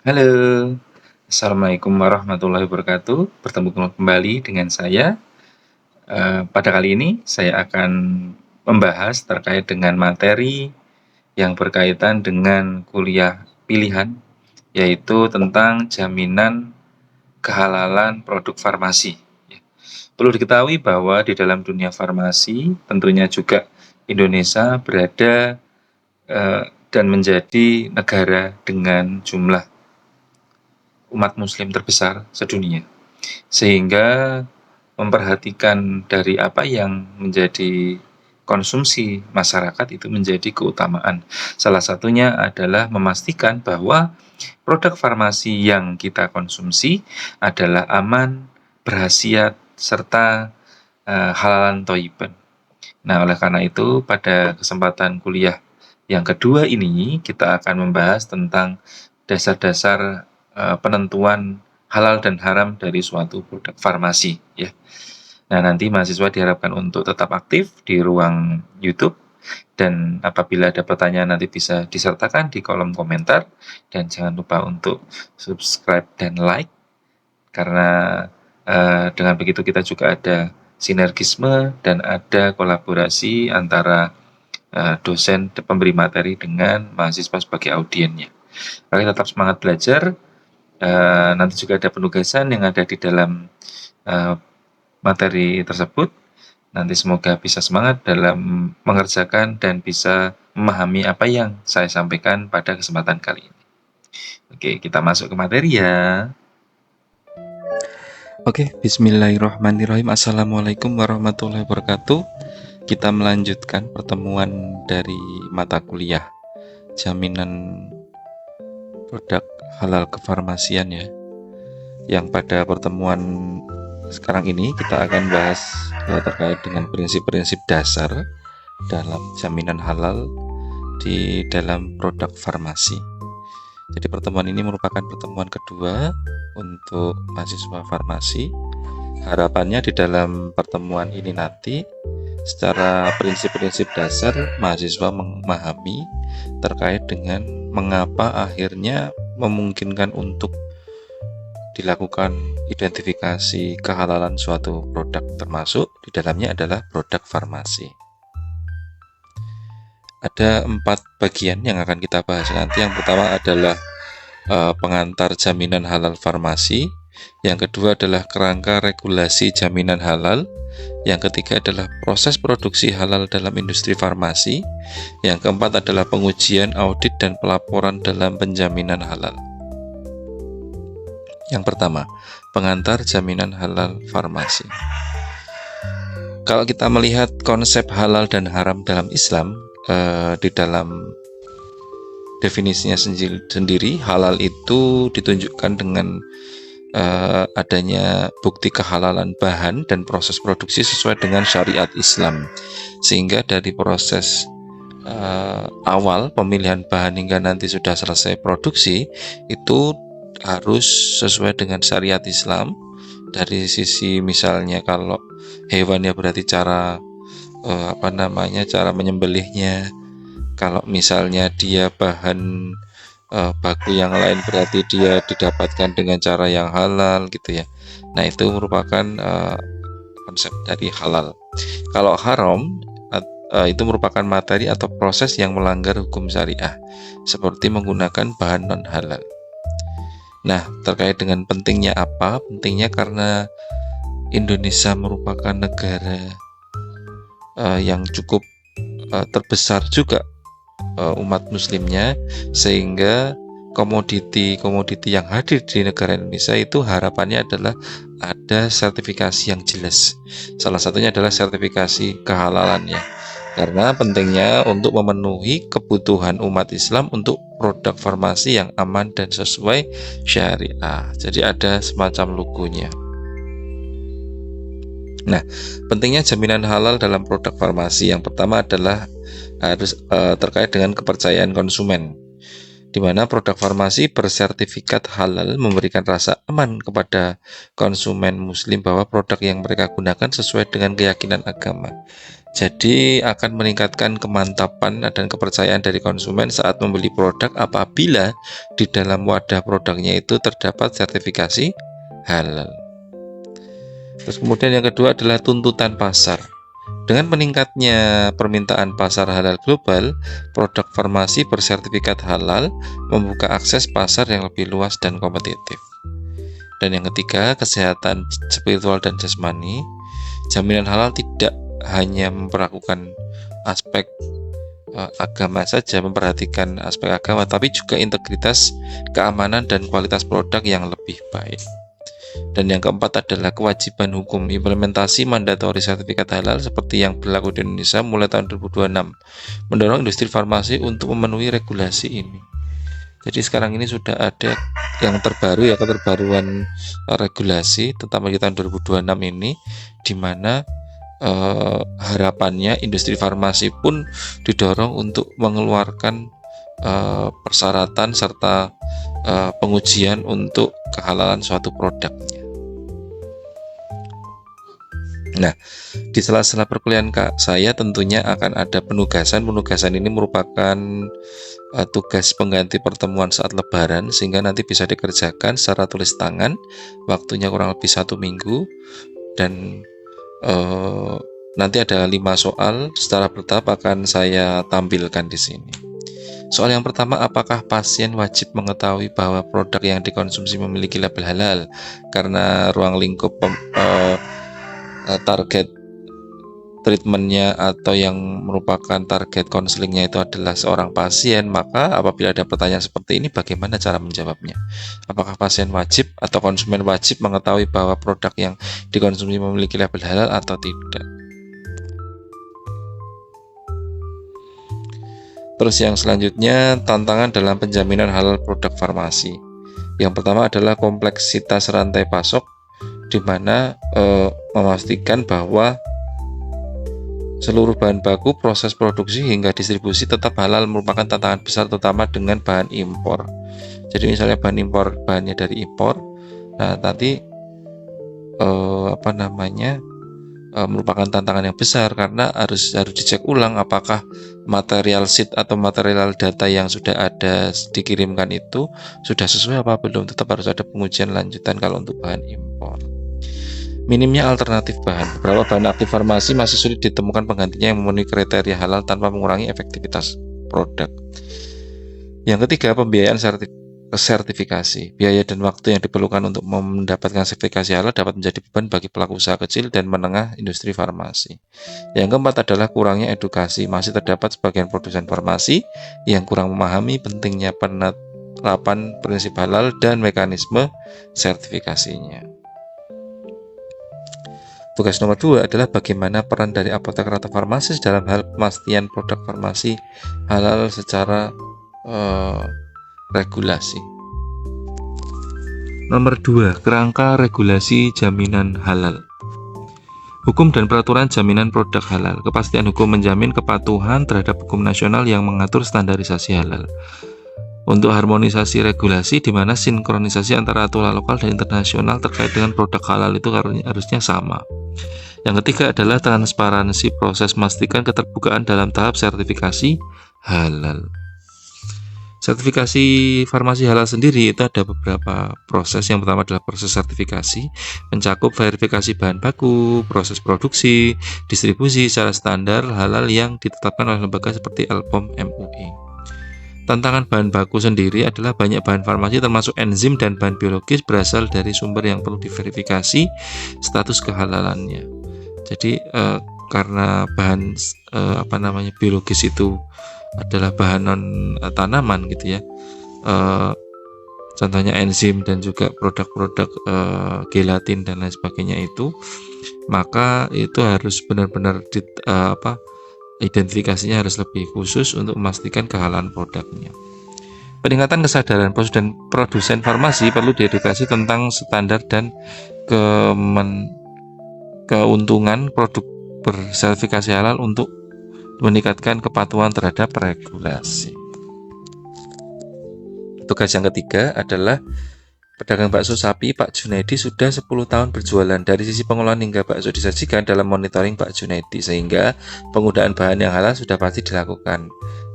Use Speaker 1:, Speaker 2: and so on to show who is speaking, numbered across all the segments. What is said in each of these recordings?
Speaker 1: Halo, Assalamualaikum warahmatullahi wabarakatuh. Bertemu kembali dengan saya. Pada kali ini saya akan membahas terkait dengan materi yang berkaitan dengan kuliah pilihan, yaitu tentang jaminan kehalalan produk farmasi. Perlu diketahui bahwa di dalam dunia farmasi, tentunya juga Indonesia berada dan menjadi negara dengan jumlah umat muslim terbesar sedunia, sehingga memperhatikan dari apa yang menjadi konsumsi masyarakat itu menjadi keutamaan. Salah satunya adalah memastikan bahwa produk farmasi yang kita konsumsi adalah aman, berhasiat, serta halalan thayyiban. Nah, oleh karena itu pada kesempatan kuliah yang kedua ini kita akan membahas tentang dasar-dasar penentuan halal dan haram dari suatu produk farmasi ya. Nah, nanti mahasiswa diharapkan untuk tetap aktif di ruang YouTube, dan apabila ada pertanyaan nanti bisa disertakan di kolom komentar, dan jangan lupa untuk subscribe dan like, karena dengan begitu kita juga ada sinergisme dan ada kolaborasi antara dosen pemberi materi dengan mahasiswa sebagai audiennya. Oke, tetap semangat belajar. Nanti juga ada penugasan yang ada di dalam materi tersebut. Nanti semoga bisa semangat dalam mengerjakan dan bisa memahami apa yang saya sampaikan pada kesempatan kali ini. Oke, kita masuk ke materi ya.
Speaker 2: Oke, bismillahirrahmanirrahim. Assalamualaikum warahmatullahi wabarakatuh. Kita melanjutkan pertemuan dari mata kuliah jaminan produk halal kefarmasian ya. Yang pada pertemuan sekarang ini kita akan bahas terkait dengan prinsip-prinsip dasar dalam jaminan halal di dalam produk farmasi. Jadi pertemuan ini merupakan pertemuan kedua untuk mahasiswa farmasi. Harapannya di dalam pertemuan ini nanti secara prinsip-prinsip dasar mahasiswa memahami terkait dengan mengapa akhirnya memungkinkan untuk dilakukan identifikasi kehalalan suatu produk, termasuk di dalamnya adalah produk farmasi. Ada 4 bagian yang akan kita bahas nanti. Yang pertama adalah pengantar jaminan halal farmasi. Yang kedua adalah kerangka regulasi jaminan halal. Yang ketiga adalah proses produksi halal dalam industri farmasi. Yang keempat adalah pengujian, audit, dan pelaporan dalam penjaminan halal. Yang pertama, pengantar jaminan halal farmasi. Kalau kita melihat konsep halal dan haram dalam Islam, di dalam definisinya sendiri, halal itu ditunjukkan dengan adanya bukti kehalalan bahan dan proses produksi sesuai dengan syariat Islam, sehingga dari proses awal pemilihan bahan hingga nanti sudah selesai produksi itu harus sesuai dengan syariat Islam. Dari sisi misalnya kalau hewan ya berarti cara cara menyembelihnya. Kalau misalnya dia bahan baku yang lain berarti dia didapatkan dengan cara yang halal gitu ya. Nah, itu merupakan konsep dari halal. Kalau haram itu merupakan materi atau proses yang melanggar hukum syariah, seperti menggunakan bahan non halal. Nah, terkait dengan pentingnya apa? Pentingnya karena Indonesia merupakan negara yang cukup terbesar juga umat muslimnya, sehingga komoditi yang hadir di negara Indonesia itu harapannya adalah ada sertifikasi yang jelas. Salah satunya adalah sertifikasi kehalalannya, karena pentingnya untuk memenuhi kebutuhan umat Islam untuk produk farmasi yang aman dan sesuai syariah. Jadi ada semacam logonya. Nah, pentingnya jaminan halal dalam produk farmasi yang pertama adalah harus terkait dengan kepercayaan konsumen. di mana produk farmasi bersertifikat halal memberikan rasa aman kepada konsumen muslim bahwa produk yang mereka gunakan sesuai dengan keyakinan agama. Jadi akan meningkatkan kemantapan dan kepercayaan dari konsumen saat membeli produk apabila di dalam wadah produknya itu terdapat sertifikasi halal. Terus kemudian yang kedua adalah tuntutan pasar. Dengan meningkatnya permintaan pasar halal global, produk farmasi bersertifikat halal membuka akses pasar yang lebih luas dan kompetitif. Dan yang ketiga, kesehatan spiritual dan jasmani. Jaminan halal tidak hanya memperlakukan aspek agama saja, memperhatikan aspek agama, tapi juga integritas, keamanan, dan kualitas produk yang lebih baik. Dan yang keempat adalah kewajiban hukum. Implementasi mandatori sertifikat halal seperti yang berlaku di Indonesia mulai tahun 2026 mendorong industri farmasi untuk memenuhi regulasi ini. Jadi sekarang ini sudah ada yang terbaru, ya, keterbaruan regulasi terutama di tahun 2026 ini, di mana harapannya industri farmasi pun didorong untuk mengeluarkan persyaratan serta pengujian untuk kehalalan suatu produknya. Nah, di sela-sela perkuliahan saya tentunya akan ada penugasan. Penugasan ini merupakan tugas pengganti pertemuan saat lebaran, sehingga nanti bisa dikerjakan secara tulis tangan. Waktunya kurang lebih 1 minggu, dan nanti ada 5 soal secara bertahap akan saya tampilkan di sini. Soal yang pertama, apakah pasien wajib mengetahui bahwa produk yang dikonsumsi memiliki label halal? Karena ruang lingkup target treatmentnya atau yang merupakan target konselingnya itu adalah seorang pasien, maka apabila ada pertanyaan seperti ini, bagaimana cara menjawabnya? Apakah pasien wajib atau konsumen wajib mengetahui bahwa produk yang dikonsumsi memiliki label halal atau tidak? Terus yang selanjutnya, tantangan dalam penjaminan halal produk farmasi. Yang pertama adalah kompleksitas rantai pasok, di mana memastikan bahwa seluruh bahan baku, proses produksi hingga distribusi tetap halal merupakan tantangan besar, terutama dengan bahan impor. Jadi misalnya bahannya dari impor, nah nanti merupakan tantangan yang besar karena harus dicek ulang apakah material sheet atau material data yang sudah ada dikirimkan itu sudah sesuai apa belum. Tetap harus ada pengujian lanjutan kalau untuk bahan impor. Minimnya alternatif bahan. Beberapa bahan aktif farmasi masih sulit ditemukan penggantinya yang memenuhi kriteria halal tanpa mengurangi efektivitas produk. Yang ketiga, pembiayaan sertifikasi. Biaya dan waktu yang diperlukan untuk mendapatkan sertifikasi halal dapat menjadi beban bagi pelaku usaha kecil dan menengah industri farmasi. Yang keempat adalah kurangnya edukasi. Masih terdapat sebagian produsen farmasi yang kurang memahami pentingnya penerapan prinsip halal dan mekanisme sertifikasinya. Tugas nomor 2 adalah bagaimana peran dari apoteker atau farmasis dalam hal pemastian produk farmasi halal secara regulasi. Nomor 2, kerangka regulasi jaminan halal. Hukum dan peraturan jaminan produk halal. Kepastian hukum menjamin kepatuhan terhadap hukum nasional yang mengatur standarisasi halal. Untuk harmonisasi regulasi, di mana sinkronisasi antara aturan lokal dan internasional terkait dengan produk halal itu harusnya sama. Yang ketiga adalah transparansi proses, memastikan keterbukaan dalam tahap sertifikasi halal. Sertifikasi farmasi halal sendiri itu ada beberapa proses. Yang pertama adalah proses sertifikasi, mencakup verifikasi bahan baku, proses produksi, distribusi secara standar halal yang ditetapkan oleh lembaga seperti LPOM MUI. Tantangan bahan baku sendiri adalah banyak bahan farmasi termasuk enzim dan bahan biologis berasal dari sumber yang perlu diverifikasi status kehalalannya. Jadi karena bahan biologis itu adalah bahan non tanaman gitu ya, contohnya enzim dan juga produk-produk gelatin dan lain sebagainya itu, maka itu harus benar-benar identifikasinya harus lebih khusus untuk memastikan kehalalan produknya. Peningkatan kesadaran produsen farmasi perlu diedukasi tentang standar dan keuntungan produk bersertifikasi halal untuk meningkatkan kepatuhan terhadap regulasi. Tugas yang ketiga adalah pedagang bakso sapi Pak Junaidi sudah 10 tahun berjualan. Dari sisi pengelolaan hingga bakso disajikan dalam monitoring Pak Junaidi, sehingga penggunaan bahan yang halal sudah pasti dilakukan.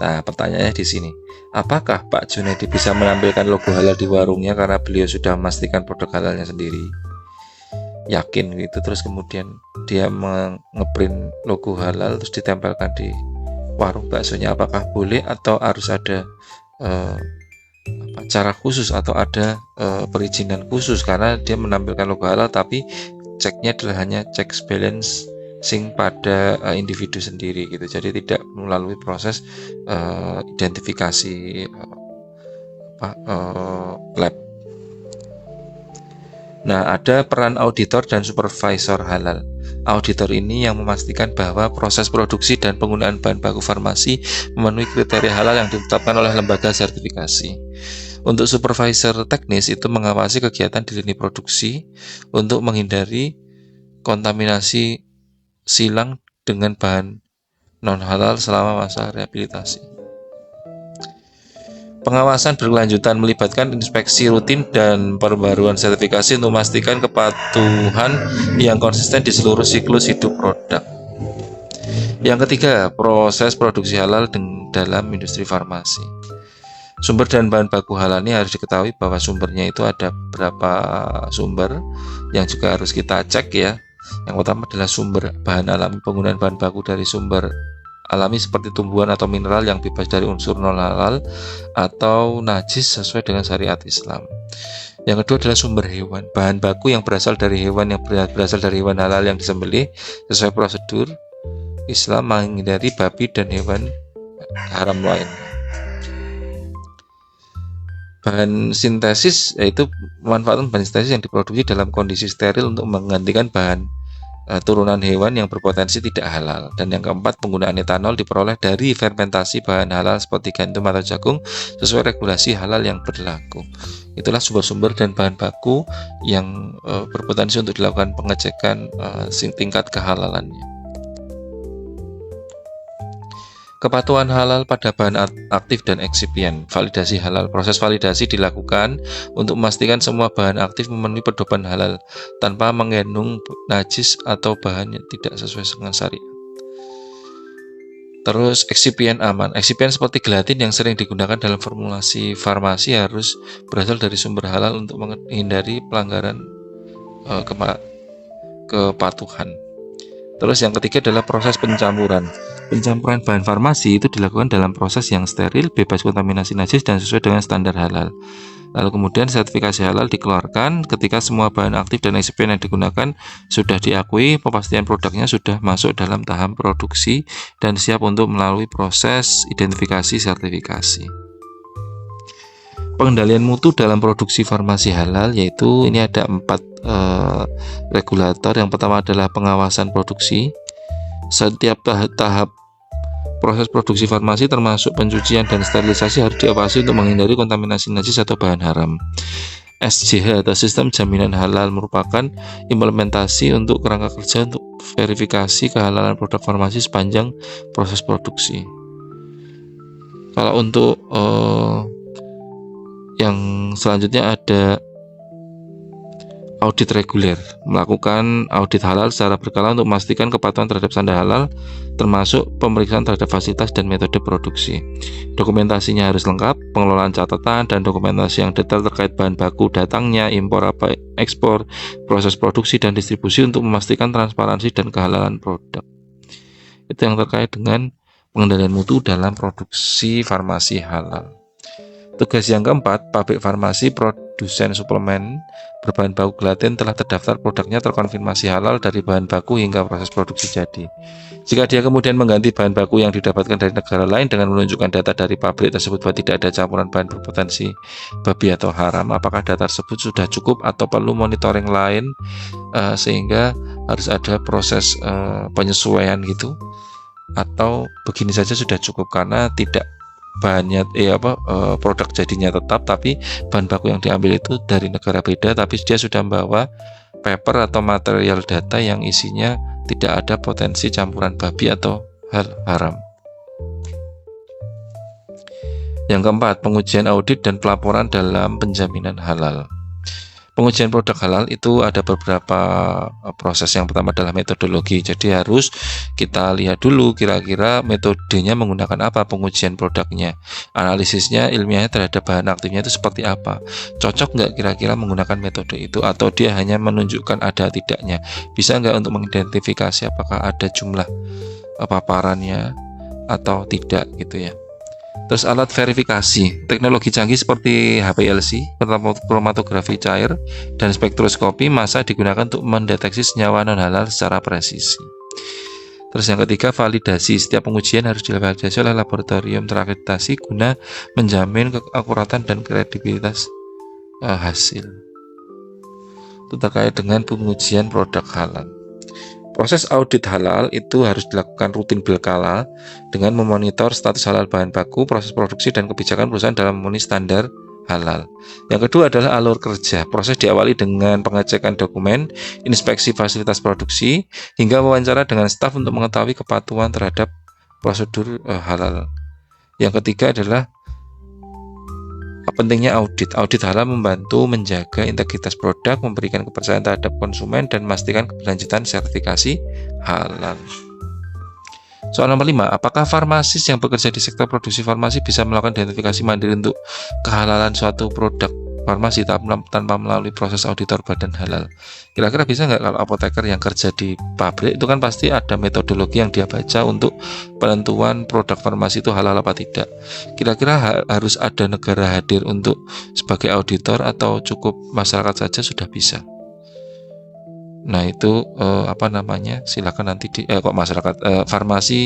Speaker 2: Nah, pertanyaannya di sini, apakah Pak Junaidi bisa menampilkan logo halal di warungnya karena beliau sudah memastikan produk halalnya sendiri? Yakin gitu, terus kemudian dia ngeprint logo halal terus ditempelkan di warung baksonya, apakah boleh atau harus ada cara khusus atau ada perizinan khusus karena dia menampilkan logo halal, tapi ceknya adalah hanya cek balancing pada individu sendiri gitu, jadi tidak melalui proses identifikasi lab. Nah, ada peran auditor dan supervisor halal. Auditor ini yang memastikan bahwa proses produksi dan penggunaan bahan baku farmasi memenuhi kriteria halal yang ditetapkan oleh lembaga sertifikasi. Untuk supervisor teknis itu mengawasi kegiatan di lini produksi untuk menghindari kontaminasi silang dengan bahan non halal selama masa rehabilitasi. Pengawasan berkelanjutan melibatkan inspeksi rutin dan perbaruan sertifikasi untuk memastikan kepatuhan yang konsisten di seluruh siklus hidup produk. Yang ketiga, proses produksi halal dalam industri farmasi. Sumber dan bahan baku halal ini harus diketahui bahwa sumbernya itu ada berapa sumber yang juga harus kita cek ya. Yang pertama adalah sumber bahan alami, penggunaan bahan baku dari sumber alami seperti tumbuhan atau mineral yang bebas dari unsur non halal atau najis sesuai dengan syariat Islam. Yang kedua adalah sumber hewan, bahan baku yang berasal dari hewan halal yang disembelih sesuai prosedur Islam, menghindari babi dan hewan haram lain. Bahan sintesis yaitu memanfaatkan bahan sintesis yang diproduksi dalam kondisi steril untuk menggantikan bahan turunan hewan yang berpotensi tidak halal. Dan yang keempat, penggunaan etanol diperoleh dari fermentasi bahan halal seperti gandum atau jagung sesuai regulasi halal yang berlaku. Itulah sumber-sumber dan bahan baku yang berpotensi untuk dilakukan pengecekan tingkat kehalalannya. Kepatuhan halal pada bahan aktif dan eksipien. Validasi halal. Proses validasi dilakukan untuk memastikan semua bahan aktif memenuhi pedoman halal tanpa mengandung najis atau bahan yang tidak sesuai dengan syariat. Terus eksipien aman. Eksipien seperti gelatin yang sering digunakan dalam formulasi farmasi harus berasal dari sumber halal untuk menghindari pelanggaran kepatuhan. Terus yang ketiga adalah proses pencampuran. Pencampuran bahan farmasi itu dilakukan dalam proses yang steril, bebas kontaminasi najis dan sesuai dengan standar halal. Lalu kemudian sertifikasi halal dikeluarkan ketika semua bahan aktif dan eksipien yang digunakan sudah diakui, kepastian produknya sudah masuk dalam tahap produksi dan siap untuk melalui proses identifikasi sertifikasi. Pengendalian mutu dalam produksi farmasi halal, yaitu ini ada 4 regulator. Yang pertama adalah pengawasan produksi. Setiap tahap proses produksi farmasi termasuk pencucian dan sterilisasi harus diawasi untuk menghindari kontaminasi najis atau bahan haram. SJH atau Sistem Jaminan Halal merupakan implementasi untuk kerangka kerja untuk verifikasi kehalalan produk farmasi sepanjang proses produksi. Kalau untuk yang selanjutnya ada audit reguler, melakukan audit halal secara berkala untuk memastikan kepatuhan terhadap standar halal, termasuk pemeriksaan terhadap fasilitas dan metode produksi. Dokumentasinya harus lengkap, pengelolaan catatan dan dokumentasi yang detail terkait bahan baku, datangnya, impor apa ekspor, proses produksi dan distribusi untuk memastikan transparansi dan kehalalan produk. Itu yang terkait dengan pengendalian mutu dalam produksi farmasi halal. Tugas yang keempat, pabrik farmasi produsen suplemen berbahan baku gelatin telah terdaftar produknya terkonfirmasi halal dari bahan baku hingga proses produksi jadi. Jika dia kemudian mengganti bahan baku yang didapatkan dari negara lain dengan menunjukkan data dari pabrik tersebut bahwa tidak ada campuran bahan berpotensi babi atau haram, apakah data tersebut sudah cukup atau perlu monitoring lain, sehingga harus ada proses penyesuaian gitu, atau begini saja sudah cukup karena tidak bahannya produk jadinya tetap, tapi bahan baku yang diambil itu dari negara beda, tapi dia sudah membawa paper atau material data yang isinya tidak ada potensi campuran babi atau hal haram. Yang keempat, pengujian audit dan pelaporan dalam penjaminan halal. Pengujian produk halal itu ada beberapa proses. Yang pertama adalah metodologi. Jadi harus kita lihat dulu kira-kira metodenya menggunakan apa pengujian produknya. Analisisnya, ilmiahnya terhadap bahan aktifnya itu seperti apa. Cocok nggak kira-kira menggunakan metode itu, atau dia hanya menunjukkan ada tidaknya. Bisa nggak untuk mengidentifikasi apakah ada jumlah paparannya atau tidak gitu ya. Terus alat verifikasi, teknologi canggih seperti HPLC, kromatografi cair, dan spektroskopi massa digunakan untuk mendeteksi senyawa non-halal secara presisi. Terus yang ketiga, validasi. Setiap pengujian harus divalidasi oleh laboratorium terakreditasi guna menjamin keakuratan dan kredibilitas hasil. Itu terkait dengan pengujian produk halal. Proses audit halal itu harus dilakukan rutin berkala dengan memonitor status halal bahan baku, proses produksi, dan kebijakan perusahaan dalam memenuhi standar halal. Yang kedua adalah alur kerja. Proses diawali dengan pengecekan dokumen, inspeksi fasilitas produksi, hingga wawancara dengan staf untuk mengetahui kepatuhan terhadap prosedur halal. Yang ketiga adalah pentingnya audit. Audit halal membantu menjaga integritas produk, memberikan kepercayaan terhadap konsumen, dan memastikan keberlanjutan sertifikasi halal. Soal nomor 5, apakah farmasis yang bekerja di sektor produksi farmasi bisa melakukan identifikasi mandiri untuk kehalalan suatu produk farmasi tanpa melalui proses auditor badan halal? Kira-kira bisa nggak kalau apoteker yang kerja di pabrik itu kan pasti ada metodologi yang dia baca untuk penentuan produk farmasi itu halal apa tidak. Kira-kira harus ada negara hadir untuk sebagai auditor atau cukup masyarakat saja sudah bisa? Nah itu silakan nanti farmasi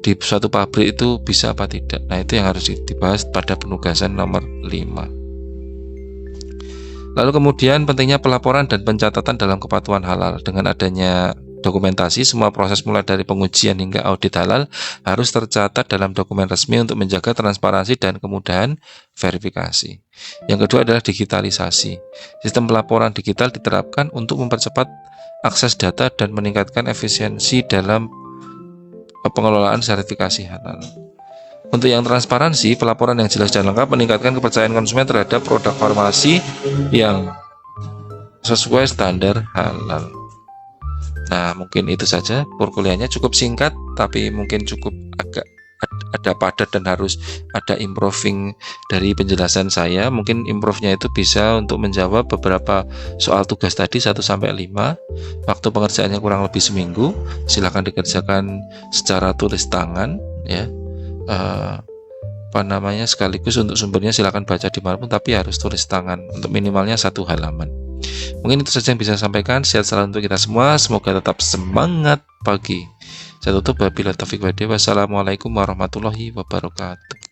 Speaker 2: di suatu pabrik itu bisa apa tidak. Nah itu yang harus dibahas pada penugasan nomor 5. Lalu kemudian pentingnya pelaporan dan pencatatan dalam kepatuhan halal. Dengan adanya dokumentasi, semua proses mulai dari pengujian hingga audit halal harus tercatat dalam dokumen resmi untuk menjaga transparansi dan kemudahan verifikasi. Yang kedua adalah digitalisasi. Sistem pelaporan digital diterapkan untuk mempercepat akses data dan meningkatkan efisiensi dalam pengelolaan sertifikasi halal. Untuk yang transparansi, pelaporan yang jelas dan lengkap meningkatkan kepercayaan konsumen terhadap produk farmasi yang sesuai standar halal. Nah, mungkin itu saja perkuliahannya, cukup singkat tapi mungkin cukup agak ada padat dan harus ada improving dari penjelasan saya. Mungkin improve-nya itu bisa untuk menjawab beberapa soal tugas tadi 1-5. Waktu pengerjaannya kurang lebih seminggu. Silakan dikerjakan secara tulis tangan ya. Sekaligus untuk sumbernya silakan baca dimanapun, tapi harus tulis tangan untuk minimalnya 1 halaman. Mungkin itu saja yang bisa saya sampaikan. Sehat selalu untuk kita semua, semoga tetap semangat pagi. Saya tutup, wabillahi taufiq wal hidayah. Wassalamualaikum warahmatullahi wabarakatuh.